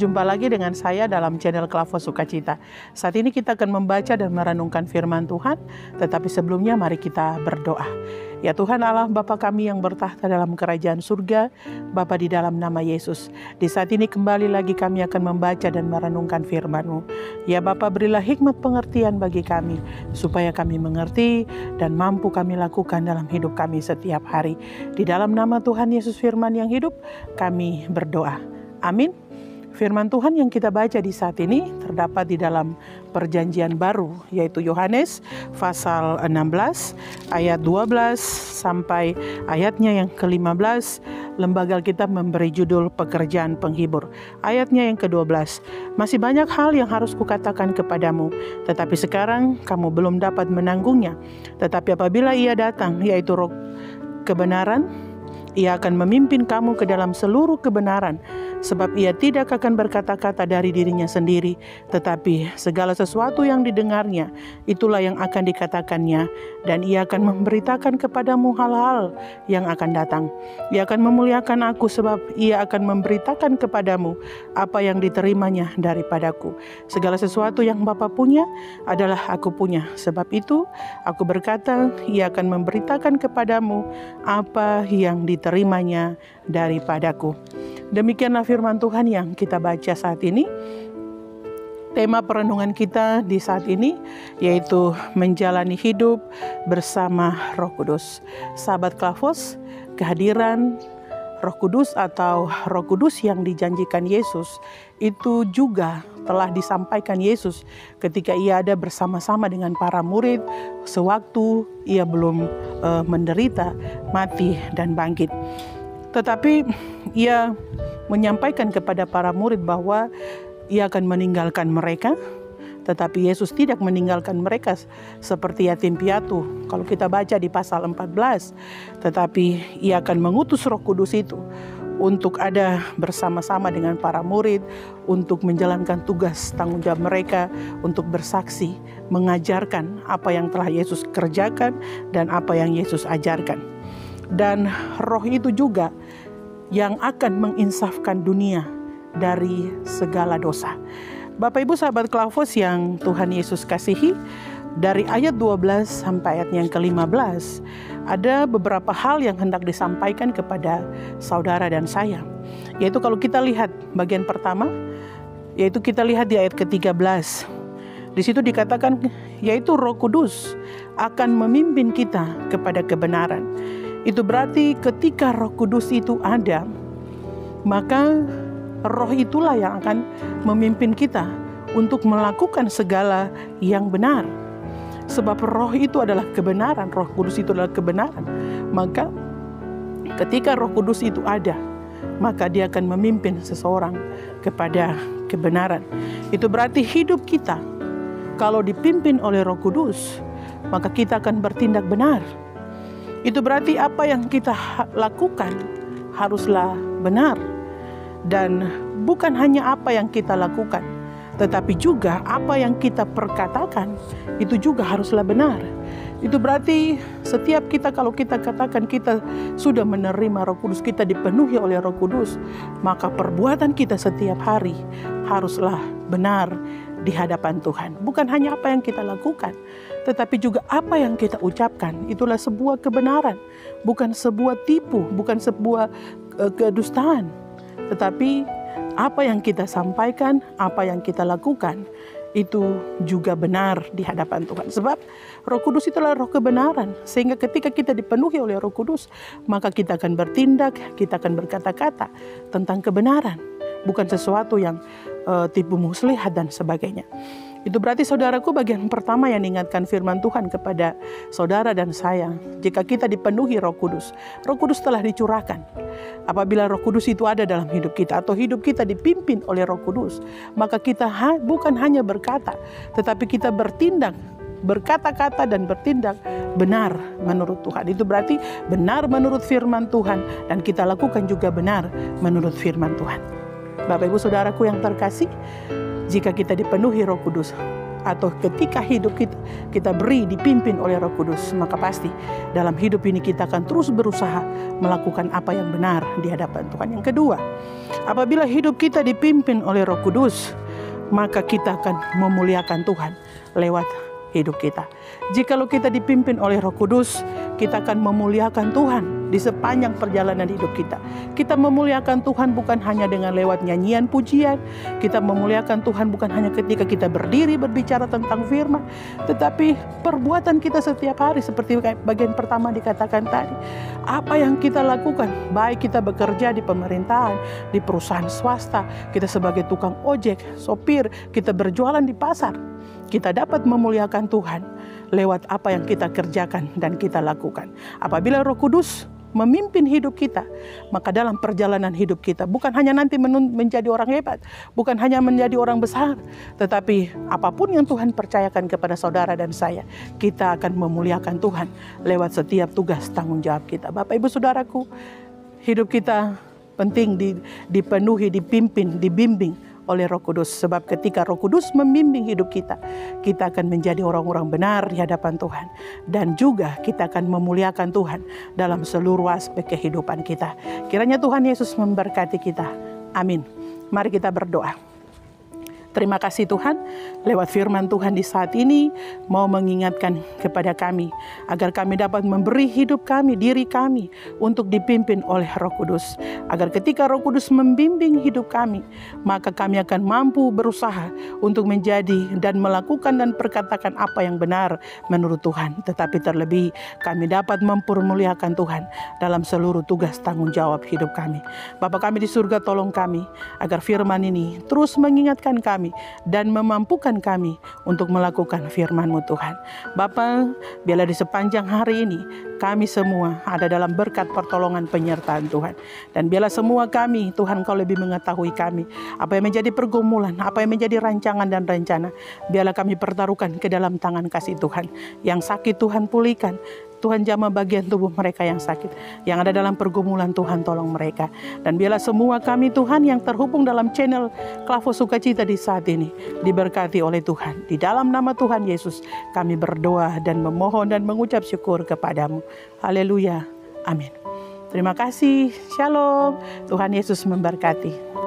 Berjumpa lagi dengan saya dalam channel Klavo Sukacita. Saat ini kita akan membaca dan merenungkan firman Tuhan, tetapi sebelumnya mari kita berdoa. Ya Tuhan Allah Bapa kami yang bertahta dalam kerajaan surga, Bapa di dalam nama Yesus. Di saat ini kembali lagi kami akan membaca dan merenungkan firman-Mu. Ya Bapa, berilah hikmat pengertian bagi kami, supaya kami mengerti dan mampu kami lakukan dalam hidup kami setiap hari. Di dalam nama Tuhan Yesus firman yang hidup, kami berdoa. Amin. Firman Tuhan yang kita baca di saat ini terdapat di dalam Perjanjian Baru, yaitu Yohanes pasal 16 ayat 12 sampai ayatnya yang ke-15. Lembaga Alkitab memberi judul Pekerjaan Penghibur. Ayatnya yang ke-12. Masih banyak hal yang harus kukatakan kepadamu, tetapi sekarang kamu belum dapat menanggungnya. Tetapi apabila Ia datang, yaitu Roh kebenaran, Ia akan memimpin kamu ke dalam seluruh kebenaran, sebab Ia tidak akan berkata-kata dari dirinya sendiri, tetapi segala sesuatu yang didengarnya, itulah yang akan dikatakannya, dan Ia akan memberitakan kepadamu hal-hal yang akan datang. Ia akan memuliakan aku, sebab Ia akan memberitakan kepadamu apa yang diterimanya daripadaku. Segala sesuatu yang Bapa punya adalah aku punya. Sebab itu aku berkata, Ia akan memberitakan kepadamu apa yang diterimanya daripadaku. Demikianlah firman Tuhan yang kita baca saat ini. Tema perenungan kita di saat ini yaitu menjalani hidup bersama Roh Kudus. Sahabat Klavos, kehadiran Roh Kudus atau Roh Kudus yang dijanjikan Yesus itu juga telah disampaikan Yesus ketika Ia ada bersama-sama dengan para murid sewaktu Ia belum menderita, mati, dan bangkit. Tetapi Ia menyampaikan kepada para murid bahwa Ia akan meninggalkan mereka, tetapi Yesus tidak meninggalkan mereka seperti yatim piatu. Kalau kita baca di pasal 14, tetapi Ia akan mengutus Roh Kudus itu untuk ada bersama-sama dengan para murid, untuk menjalankan tugas tanggung jawab mereka, untuk bersaksi, mengajarkan apa yang telah Yesus kerjakan dan apa yang Yesus ajarkan. Dan Roh itu juga yang akan menginsafkan dunia dari segala dosa. Bapak Ibu sahabat Klavos yang Tuhan Yesus kasihi, dari ayat 12 sampai ayat yang ke-15 ada beberapa hal yang hendak disampaikan kepada saudara dan saya. Yaitu kalau kita lihat bagian pertama, yaitu kita lihat di ayat ke-13. Di situ dikatakan yaitu Roh Kudus akan memimpin kita kepada kebenaran. Itu berarti ketika Roh Kudus itu ada, maka Roh itulah yang akan memimpin kita untuk melakukan segala yang benar. Sebab Roh itu adalah kebenaran, Roh Kudus itu adalah kebenaran. Maka ketika Roh Kudus itu ada, maka Dia akan memimpin seseorang kepada kebenaran. Itu berarti hidup kita kalau dipimpin oleh Roh Kudus, maka kita akan bertindak benar. Itu berarti apa yang kita lakukan haruslah benar. Dan bukan hanya apa yang kita lakukan, tetapi juga apa yang kita perkatakan itu juga haruslah benar. Itu berarti setiap kita, kalau kita katakan kita sudah menerima Roh Kudus, kita dipenuhi oleh Roh Kudus, maka perbuatan kita setiap hari haruslah benar di hadapan Tuhan. Bukan hanya apa yang kita lakukan, tetapi juga apa yang kita ucapkan. Itulah sebuah kebenaran, bukan sebuah tipu, bukan sebuah kedustaan, tetapi apa yang kita sampaikan, apa yang kita lakukan, itu juga benar di hadapan Tuhan. Sebab Roh Kudus itulah Roh kebenaran. Sehingga ketika kita dipenuhi oleh Roh Kudus, maka kita akan bertindak, kita akan berkata-kata tentang kebenaran, bukan sesuatu yang tipu muslihat dan sebagainya. Itu berarti saudaraku, bagian pertama yang diingatkan firman Tuhan kepada saudara dan saya, jika kita dipenuhi Roh Kudus, Roh Kudus telah dicurahkan. Apabila Roh Kudus itu ada dalam hidup kita atau hidup kita dipimpin oleh Roh Kudus, maka kita bukan hanya berkata, tetapi kita bertindak, berkata-kata dan bertindak benar menurut Tuhan. Itu berarti benar menurut firman Tuhan, dan kita lakukan juga benar menurut firman Tuhan. Bapak Ibu saudaraku yang terkasih, jika kita dipenuhi Roh Kudus, atau ketika hidup kita beri dipimpin oleh Roh Kudus, maka pasti dalam hidup ini kita akan terus berusaha melakukan apa yang benar di hadapan Tuhan. Yang kedua, apabila hidup kita dipimpin oleh Roh Kudus, maka kita akan memuliakan Tuhan lewat hidup kita. Jikalau kita dipimpin oleh Roh Kudus, kita akan memuliakan Tuhan di sepanjang perjalanan hidup kita. Kita memuliakan Tuhan bukan hanya dengan lewat nyanyian pujian, kita memuliakan Tuhan bukan hanya ketika kita berdiri berbicara tentang firman, tetapi perbuatan kita setiap hari seperti bagian pertama dikatakan tadi. Apa yang kita lakukan, baik kita bekerja di pemerintahan, di perusahaan swasta, kita sebagai tukang ojek, sopir, kita berjualan di pasar, kita dapat memuliakan Tuhan lewat apa yang kita kerjakan dan kita lakukan. Apabila Roh Kudus memimpin hidup kita, maka dalam perjalanan hidup kita bukan hanya nanti menjadi orang hebat, bukan hanya menjadi orang besar, tetapi apapun yang Tuhan percayakan kepada saudara dan saya, kita akan memuliakan Tuhan lewat setiap tugas tanggung jawab kita. Bapak Ibu Saudaraku, hidup kita penting dipenuhi, dipimpin, dibimbing oleh Roh Kudus. Sebab ketika Roh Kudus membimbing hidup kita, kita akan menjadi orang-orang benar di hadapan Tuhan. Dan juga kita akan memuliakan Tuhan dalam seluruh aspek kehidupan kita. Kiranya Tuhan Yesus memberkati kita. Amin. Mari kita berdoa. Terima kasih Tuhan, lewat firman Tuhan di saat ini mau mengingatkan kepada kami agar kami dapat memberi hidup kami, diri kami untuk dipimpin oleh Roh Kudus. Agar ketika Roh Kudus membimbing hidup kami, maka kami akan mampu berusaha untuk menjadi dan melakukan dan perkatakan apa yang benar menurut Tuhan. Tetapi terlebih kami dapat mempermuliakan Tuhan dalam seluruh tugas tanggung jawab hidup kami. Bapa kami di surga, tolong kami agar firman ini terus mengingatkan kami dan memampukan kami untuk melakukan firman-Mu Tuhan. Bapa, biarlah di sepanjang hari ini kami semua ada dalam berkat pertolongan penyertaan Tuhan. Dan biarlah semua kami, Tuhan, Kau lebih mengetahui kami, apa yang menjadi pergumulan, apa yang menjadi rancangan dan rencana, biarlah kami pertaruhkan ke dalam tangan kasih Tuhan. Yang sakit Tuhan pulihkan, Tuhan jamah bagian tubuh mereka yang sakit, yang ada dalam pergumulan, Tuhan tolong mereka. Dan biarlah semua kami Tuhan yang terhubung dalam channel Klavos Sukacita di saat ini diberkati oleh Tuhan. Di dalam nama Tuhan Yesus kami berdoa dan memohon dan mengucap syukur kepadamu. Haleluya. Amin. Terima kasih. Shalom. Tuhan Yesus memberkati.